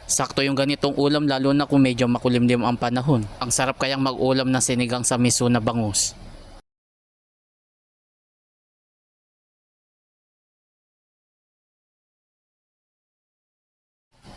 Sakto yung ganitong ulam lalo na kung medyo makulimlim ang panahon. Ang sarap kayang mag-ulam ng sinigang sa miso na bangus.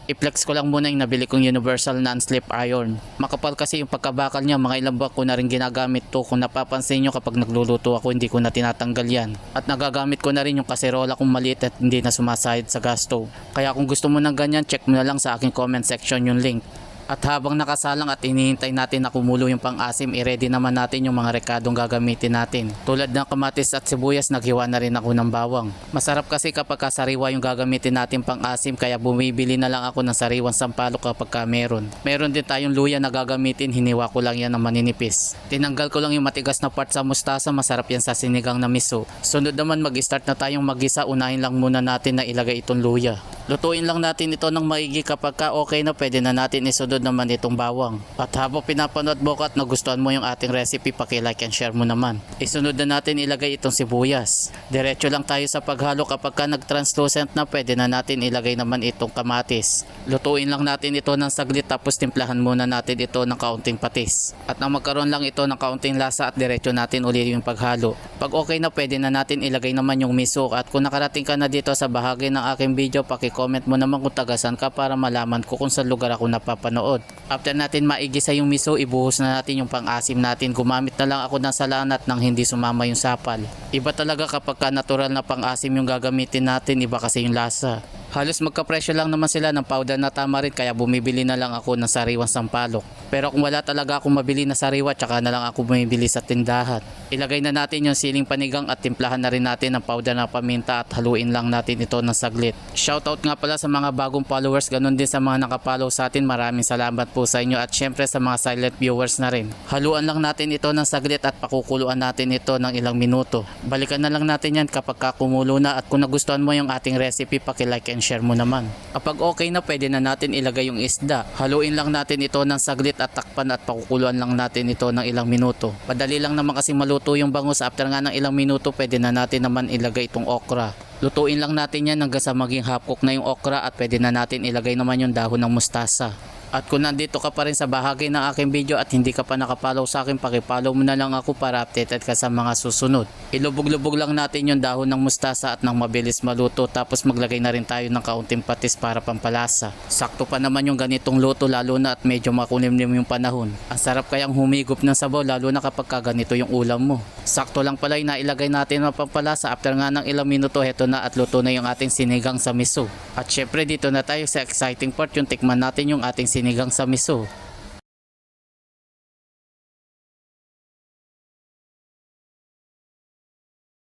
I-flex ko lang muna yung nabili kong universal non-slip iron. Makapal kasi yung pagkabakal niya, mga ilang buwan ko na rin ginagamit to. Kung napapansin nyo kapag nagluluto ako hindi ko na tinatanggal yan. At nagagamit ko na rin yung kaserola kong maliit at hindi na sumasahid sa gas stove. Kaya kung gusto mo ng ganyan, check mo na lang sa aking comment section yung link. At habang nakasalang at hinihintay natin na kumulo yung pang-asim, i-ready naman natin yung mga rekadong gagamitin natin. Tulad ng kamatis at sibuyas, naghiwa na rin ako ng bawang. Masarap kasi kapag sariwa yung gagamitin natin pang-asim, kaya bumibili na lang ako ng sariwang sampalok kapag meron. Meron din tayong luya na gagamitin, hiniwa ko lang yan ng maninipis. Tinanggal ko lang yung matigas na part sa mustasa, masarap yan sa sinigang na miso. Sunod naman mag-start na tayong mag-isa, unahin lang muna natin na ilagay itong luya. Lutuin lang natin ito ng maigi, kapag okay na pwede na natin isunod naman itong bawang. At habang pinapanood mo at nagustuhan mo yung ating recipe, paki-like and share mo naman. Isunod na natin ilagay itong sibuyas. Diretso lang tayo sa paghalo, kapag nag-translucent na pwede na natin ilagay naman itong kamatis. Lutuin lang natin ito ng saglit tapos timplahan muna natin ito ng kaunting patis. At nang magkaroon lang ito ng kaunting lasa at diretso natin ulit yung paghalo. Pag okay na pwede na natin ilagay naman yung miso. At kung nakarating ka na dito sa bahagi ng aking video, paki-comment mo naman kung tagasan ka para malaman ko kung saan lugar ako napapanood. After natin maigisa yung miso, ibuhos na natin yung pang-asim natin. Gumamit na lang ako ng salanat nang hindi sumama yung sapal. Iba talaga kapag natural na pang-asim yung gagamitin natin, iba kasi yung lasa. Halos magkapresyo lang naman sila ng powder na tamarin, kaya bumibili na lang ako ng sariwang sampalok. Pero kung wala talaga akong mabili na sariwa, tsaka na lang ako bumibili sa tindahan. Ilagay na natin yung siling panigang at timplahan na rin natin ng powder na paminta at haluin lang natin ito ng saglit. Shoutout nga pala sa mga bagong followers, ganun din sa mga nakapollow sa atin. Maraming salamat po sa inyo at syempre sa mga silent viewers na rin. Haluan lang natin ito ng saglit at pakukuluan natin ito ng ilang minuto. Balikan na lang natin yan kapag kumulo na, at kung nagustuhan mo yung ating recipe, paki-like and share mo naman. Kapag okay na, pwede na natin ilagay yung isda. Haluin lang natin ito ng saglit at takpan at pakukuluan lang natin ito ng ilang minuto. Padali lang naman kasi maluto yung bangus. After nga ng ilang minuto, pwede na natin naman ilagay itong okra. Lutuin lang natin yan hanggang sa maging half cook na yung okra at pwede na natin ilagay naman yung dahon ng mustasa. At kung nandito ka pa rin sa bahagi ng aking video at hindi ka pa nakapollow sa akin, pakipollow mo na lang ako para updated ka sa mga susunod. Ilubog-lubog lang natin yung dahon ng mustasa at nang mabilis maluto, tapos maglagay na rin tayo ng kaunting patis para pampalasa. Sakto pa naman yung ganitong luto lalo na at medyo makulimlim yung panahon. Ang sarap kayang humigop ng sabaw lalo na kapag ganito yung ulam mo. Sakto lang pala yung nailagay natin ng pampalasa. After nga ng ilang minuto, heto na at luto na yung ating sinigang sa miso. At syempre dito na tayo sa exciting part, yung tikman natin yung ating sinigang sa miso.